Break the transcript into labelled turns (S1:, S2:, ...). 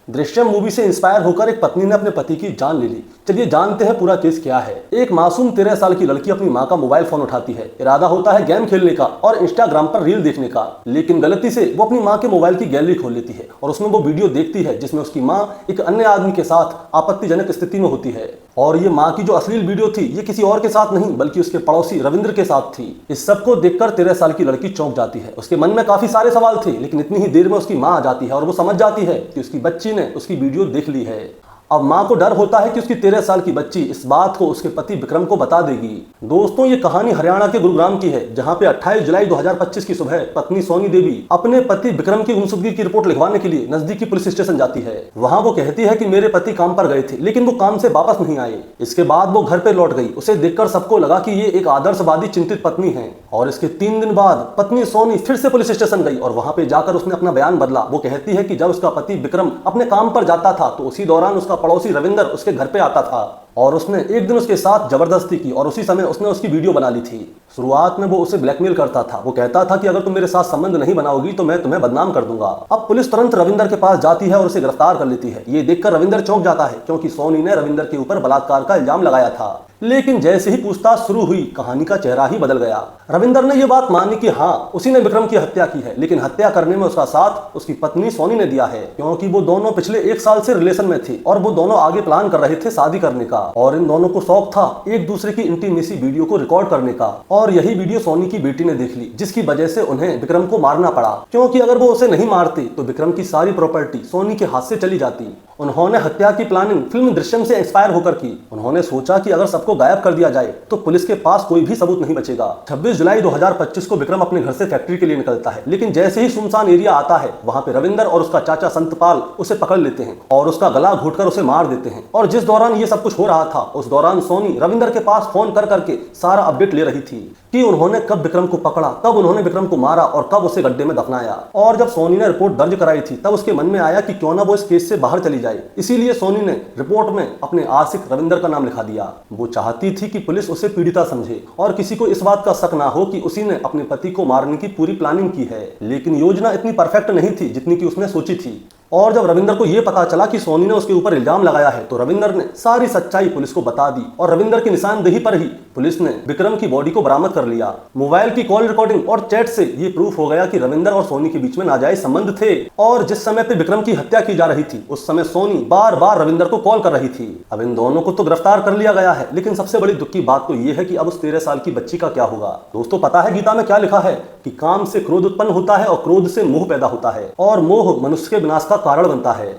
S1: Drishyam movie से inspire होकर एक पत्नी ने अपने पति की जान ले ली। चलिए जानते हैं पूरा केस क्या है। एक मासूम 13 साल की लड़की अपनी मां का मोबाइल फोन उठाती है। इरादा होता है गेम खेलने का और इंस्टाग्राम पर रील देखने का, लेकिन गलती से वो अपनी मां के मोबाइल की गैलरी खोल लेती है और उसमें वो वीडियो देखती है जिसमें उसकी मां एक अन्य आदमी के साथ आपत्तिजनक स्थिति में होती है। और ये मां की जो अश्लील वीडियो थी ये किसी और के साथ नहीं बल्कि उसके पड़ोसी रविंद्र के साथ थी। इस सब को देखकर 13 साल की लड़की चौंक जाती है। उसके मन में काफी सारे सवाल थे, लेकिन इतनी ही देर में उसकी मां आ जाती है और वो समझ जाती है कि उसकी बच्ची ने उसकी वीडियो देख ली है। अब मां को डर होता है कि उसकी 13 साल की बच्ची इस बात को उसके पति विक्रम को बता देगी। दोस्तों, ये कहानी हरियाणा के गुरुग्राम की है, जहां पे 28 जुलाई 2025 की सुबह पत्नी सोनी देवी अपने पति विक्रम की गुमशुदगी की रिपोर्ट लिखवाने के लिए नजदीकी पुलिस स्टेशन जाती है। वहां वो कहती है कि मेरे पति काम पर गए थे लेकिन वो काम से वापस नहीं आए। इसके बाद वो घर पे लौट गई। उसे देखकर सबको लगा कि ये एक आदर्शवादी चिंतित पत्नी है। और इसके 3 दिन बाद पत्नी सोनी फिर से पुलिस स्टेशन गई और वहां पे जाकर उसने अपना बयान बदला। वो कहती है कि जब उसका पति विक्रम अपने काम पर जाता था तो उसी दौरान उसका पड़ोसी रविंदर उसके घर पे आता था और उसने एक दिन उसके साथ जबरदस्ती की और उसी समय उसने उसकी वीडियो बना ली थी। शुरुआत में वो उसे ब्लैकमेल करता था। वो कहता था कि अगर तुम मेरे साथ संबंध नहीं बनाओगी तो मैं तुम्हें बदनाम कर दूंगा। अब पुलिस तुरंत रविंदर के पास जाती है और उसे गिरफ्तार कर लेती है। ये देखकर रविंदर चौंक जाता है क्योंकि सोनी ने रविंदर के ऊपर बलात्कार का इल्जाम लगाया था। लेकिन जैसे ही पूछताछ शुरू हुई कहानी का चेहरा ही बदल गया। रविंदर ने यह बात मानी कि हाँ, उसी ने विक्रम की हत्या की है, लेकिन हत्या करने में उसका साथ उसकी पत्नी सोनी ने दिया है क्योंकि वो दोनों पिछले 1 साल से रिलेशन में थे और वो दोनों आगे प्लान कर रहे थे शादी करने का। और इन दोनों को शौक था एक दूसरे की इंटीमेसी वीडियो को रिकॉर्ड करने का। और यही वीडियो सोनी की बेटी ने देख ली, जिसकी वजह से उन्हें विक्रम को मारना पड़ा, क्योंकि अगर वो उसे नहीं मारते तो विक्रम की सारी प्रॉपर्टी सोनी के हाथ से चली जाती। उन्होंने हत्या की प्लानिंग फिल्म दृश्यम से इंस्पायर होकर की। उन्होंने सोचा कि अगर सबको गायब कर दिया जाए तो पुलिस के पास कोई भी सबूत नहीं बचेगा। 26 जुलाई 2025 को विक्रम अपने घर से फैक्ट्री के लिए निकलता है, लेकिन जैसे ही सुनसान एरिया आता है वहां पे रविंदर और उसका चाचा संतपाल उसे पकड़ लेते हैं और उसका गला घोटकर उसे मार देते हैं। और जिस दौरान ये सब कुछ हो रहा था उस दौरान सोनी रविंदर के पास फोन कर करके सारा अपडेट ले रही थी कि उन्होंने कब विक्रम को पकड़ा, कब उन्होंने विक्रम को मारा और कब उसे गड्ढे में दफनाया। और जब सोनी ने रिपोर्ट दर्ज कराई थी तब उसके मन में आया कि क्यों ना वो इस केस से बाहर चली जाए। इसीलिए सोनी ने रिपोर्ट में अपने आशिक रविंदर का नाम लिखा दिया। वो चाहती थी कि पुलिस उसे पीड़िता समझे और किसी को इस बात का शक ना हो कि उसी ने अपने पति को मारने की पूरी प्लानिंग की है। लेकिन योजना इतनी परफेक्ट नहीं थी जितनी कि उसने सोची थी। और जब रविंदर को यह पता चला कि सोनी ने उसके ऊपर इल्जाम लगाया है तो रविंदर ने सारी सच्चाई पुलिस को बता दी और रविंदर की निशानदेही पर ही पुलिस ने विक्रम की बॉडी को बरामद कर लिया। मोबाइल की कॉल रिकॉर्डिंग और चैट से ये प्रूफ हो गया कि रविंदर और सोनी के बीच में नाजायज संबंध थे। और जिस समय पे विक्रम की हत्या की जा रही थी उस समय सोनी बार बार रविंदर को कॉल कर रही थी। अब इन दोनों को तो गिरफ्तार कर लिया गया है, लेकिन सबसे बड़ी दुख की बात तो यह है कि अब उस 13 साल की बच्ची का क्या होगा। दोस्तों, पता है गीता में क्या लिखा है कि काम से क्रोध उत्पन्न होता है और क्रोध से मोह पैदा होता है और मोह मनुष्य के विनाश का कारण बनता है।